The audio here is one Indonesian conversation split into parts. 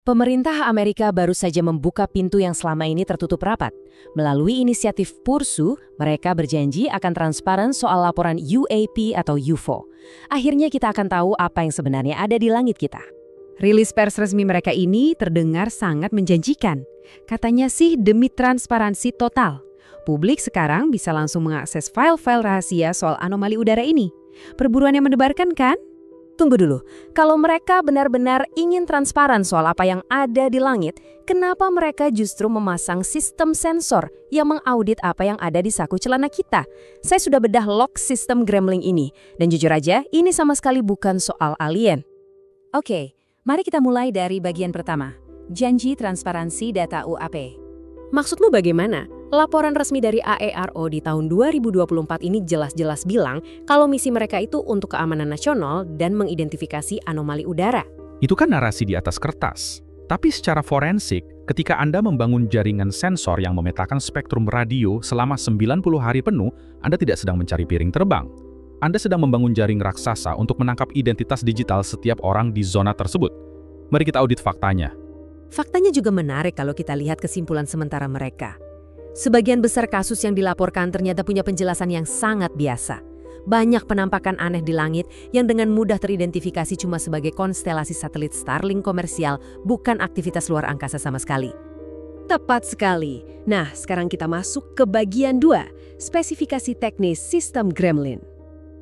Pemerintah Amerika baru saja membuka pintu yang selama ini tertutup rapat. Melalui inisiatif PURSU, mereka berjanji akan transparan soal laporan UAP atau UFO. Akhirnya kita akan tahu apa yang sebenarnya ada di langit kita. Rilis pers resmi mereka ini terdengar sangat menjanjikan. Katanya sih demi transparansi total. Publik sekarang bisa langsung mengakses file-file rahasia soal anomali udara ini. Perburuan yang mendebarkan kan? Tunggu dulu, kalau mereka benar-benar ingin transparan soal apa yang ada di langit, kenapa mereka justru memasang sistem sensor yang mengaudit apa yang ada di saku celana kita? Saya sudah bedah log sistem Gremlin ini, dan jujur aja, ini sama sekali bukan soal alien. Oke, mari kita mulai dari bagian pertama. Janji transparansi data UAP. Maksudmu bagaimana? Laporan resmi dari AERO di tahun 2024 ini jelas-jelas bilang kalau misi mereka itu untuk keamanan nasional dan mengidentifikasi anomali udara. Itu kan narasi di atas kertas. Tapi secara forensik, ketika Anda membangun jaringan sensor yang memetakan spektrum radio selama 90 hari penuh, Anda tidak sedang mencari piring terbang. Anda sedang membangun jaring raksasa untuk menangkap identitas digital setiap orang di zona tersebut. Mari kita audit faktanya. Faktanya juga menarik kalau kita lihat kesimpulan sementara mereka. Sebagian besar kasus yang dilaporkan ternyata punya penjelasan yang sangat biasa. Banyak penampakan aneh di langit yang dengan mudah teridentifikasi cuma sebagai konstelasi satelit Starlink komersial, bukan aktivitas luar angkasa sama sekali. Tepat sekali. Nah, sekarang kita masuk ke bagian 2, spesifikasi teknis sistem Gremlin.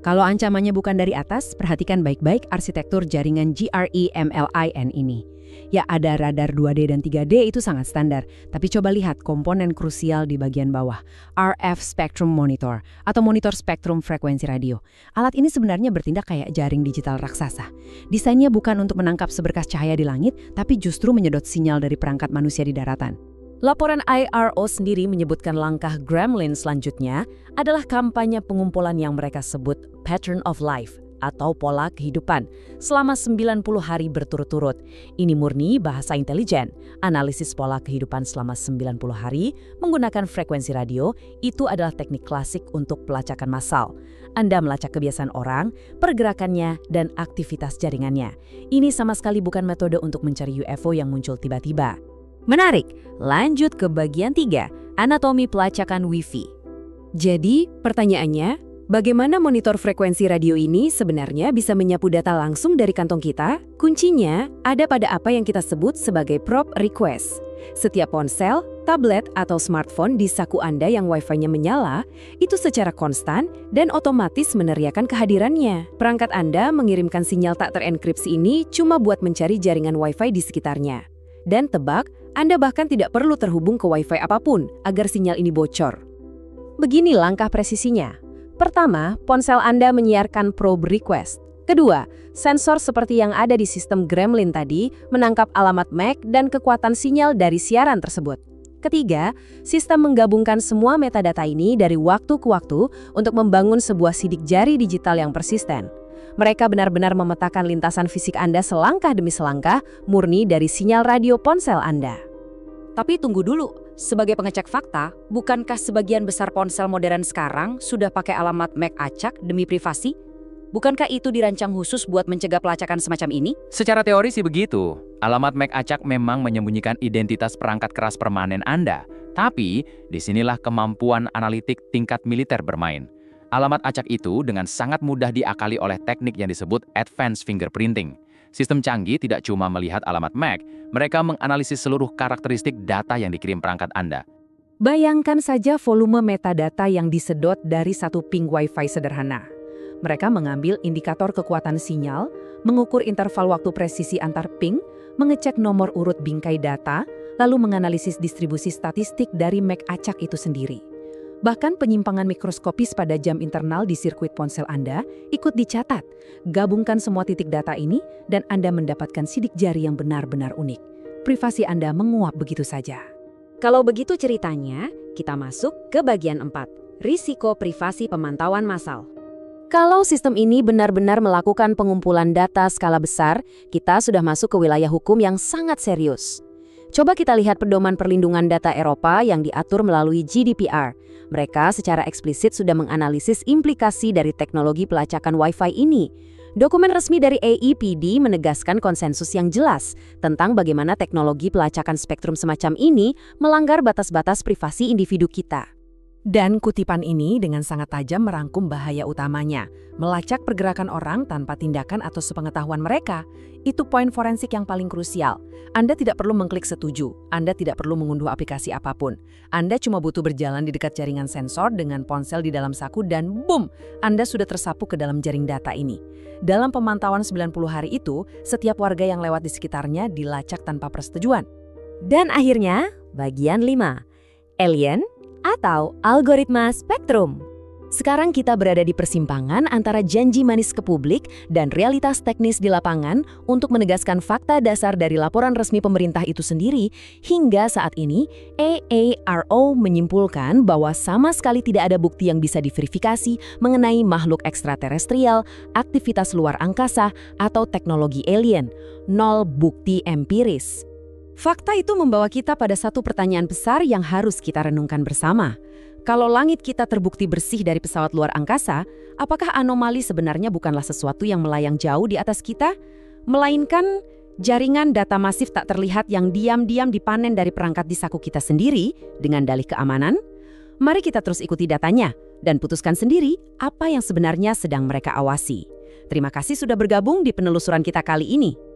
Kalau ancamannya bukan dari atas, perhatikan baik-baik arsitektur jaringan GREMLIN ini. Ya, ada radar 2D dan 3D itu sangat standar, tapi coba lihat komponen krusial di bagian bawah, RF Spectrum Monitor atau monitor spektrum frekuensi radio. Alat ini sebenarnya bertindak kayak jaring digital raksasa. Desainnya bukan untuk menangkap seberkas cahaya di langit, tapi justru menyedot sinyal dari perangkat manusia di daratan. Laporan AERO sendiri menyebutkan langkah Gremlin selanjutnya adalah kampanye pengumpulan yang mereka sebut Pattern of Life atau pola kehidupan selama 90 hari berturut-turut. Ini murni bahasa intelijen. Analisis pola kehidupan selama 90 hari menggunakan frekuensi radio itu adalah teknik klasik untuk pelacakan massal. Anda melacak kebiasaan orang, pergerakannya, dan aktivitas jaringannya. Ini sama sekali bukan metode untuk mencari UFO yang muncul tiba-tiba. Menarik, lanjut ke bagian 3, anatomi pelacakan Wi-Fi. Jadi, pertanyaannya, bagaimana monitor frekuensi radio ini sebenarnya bisa menyapu data langsung dari kantong kita? Kuncinya ada pada apa yang kita sebut sebagai prop request. Setiap ponsel, tablet, atau smartphone di saku Anda yang Wi-Fi-nya menyala, itu secara konstan dan otomatis meneriakan kehadirannya. Perangkat Anda mengirimkan sinyal tak terenkripsi ini cuma buat mencari jaringan Wi-Fi di sekitarnya. Dan tebak, Anda bahkan tidak perlu terhubung ke Wi-Fi apapun agar sinyal ini bocor. Begini langkah presisinya. Pertama, ponsel Anda menyiarkan probe request. Kedua, sensor seperti yang ada di sistem Gremlin tadi menangkap alamat MAC dan kekuatan sinyal dari siaran tersebut. Ketiga, sistem menggabungkan semua metadata ini dari waktu ke waktu untuk membangun sebuah sidik jari digital yang persisten. Mereka benar-benar memetakan lintasan fisik Anda selangkah demi selangkah, murni dari sinyal radio ponsel Anda. Tapi tunggu dulu, sebagai pengecek fakta, bukankah sebagian besar ponsel modern sekarang sudah pakai alamat MAC acak demi privasi? Bukankah itu dirancang khusus buat mencegah pelacakan semacam ini? Secara teori sih begitu. Alamat MAC acak memang menyembunyikan identitas perangkat keras permanen Anda. Tapi, disinilah kemampuan analitik tingkat militer bermain. Alamat acak itu dengan sangat mudah diakali oleh teknik yang disebut advanced fingerprinting. Sistem canggih tidak cuma melihat alamat MAC, mereka menganalisis seluruh karakteristik data yang dikirim perangkat Anda. Bayangkan saja volume metadata yang disedot dari satu ping Wi-Fi sederhana. Mereka mengambil indikator kekuatan sinyal, mengukur interval waktu presisi antar ping, mengecek nomor urut bingkai data, lalu menganalisis distribusi statistik dari MAC acak itu sendiri. Bahkan penyimpangan mikroskopis pada jam internal di sirkuit ponsel Anda ikut dicatat. Gabungkan semua titik data ini dan Anda mendapatkan sidik jari yang benar-benar unik. Privasi Anda menguap begitu saja. Kalau begitu ceritanya, kita masuk ke bagian 4, risiko privasi pemantauan massal. Kalau sistem ini benar-benar melakukan pengumpulan data skala besar, kita sudah masuk ke wilayah hukum yang sangat serius. Coba kita lihat pedoman perlindungan data Eropa yang diatur melalui GDPR. Mereka secara eksplisit sudah menganalisis implikasi dari teknologi pelacakan Wi-Fi ini. Dokumen resmi dari AEPD menegaskan konsensus yang jelas tentang bagaimana teknologi pelacakan spektrum semacam ini melanggar batas-batas privasi individu kita. Dan kutipan ini dengan sangat tajam merangkum bahaya utamanya, melacak pergerakan orang tanpa tindakan atau sepengetahuan mereka. Itu poin forensik yang paling krusial. Anda tidak perlu mengklik setuju, Anda tidak perlu mengunduh aplikasi apapun. Anda cuma butuh berjalan di dekat jaringan sensor dengan ponsel di dalam saku dan boom, Anda sudah tersapu ke dalam jaring data ini. Dalam pemantauan 90 hari itu, setiap warga yang lewat di sekitarnya dilacak tanpa persetujuan. Dan akhirnya, bagian 5. Alien atau algoritma spektrum. Sekarang kita berada di persimpangan antara janji manis ke publik dan realitas teknis di lapangan untuk menegaskan fakta dasar dari laporan resmi pemerintah itu sendiri. Hingga saat ini, AARO menyimpulkan bahwa sama sekali tidak ada bukti yang bisa diverifikasi mengenai makhluk ekstraterestrial, aktivitas luar angkasa, atau teknologi alien. 0 bukti empiris. Fakta itu membawa kita pada satu pertanyaan besar yang harus kita renungkan bersama. Kalau langit kita terbukti bersih dari pesawat luar angkasa, apakah anomali sebenarnya bukanlah sesuatu yang melayang jauh di atas kita? Melainkan jaringan data masif tak terlihat yang diam-diam dipanen dari perangkat di saku kita sendiri dengan dalih keamanan? Mari kita terus ikuti datanya dan putuskan sendiri apa yang sebenarnya sedang mereka awasi. Terima kasih sudah bergabung di penelusuran kita kali ini.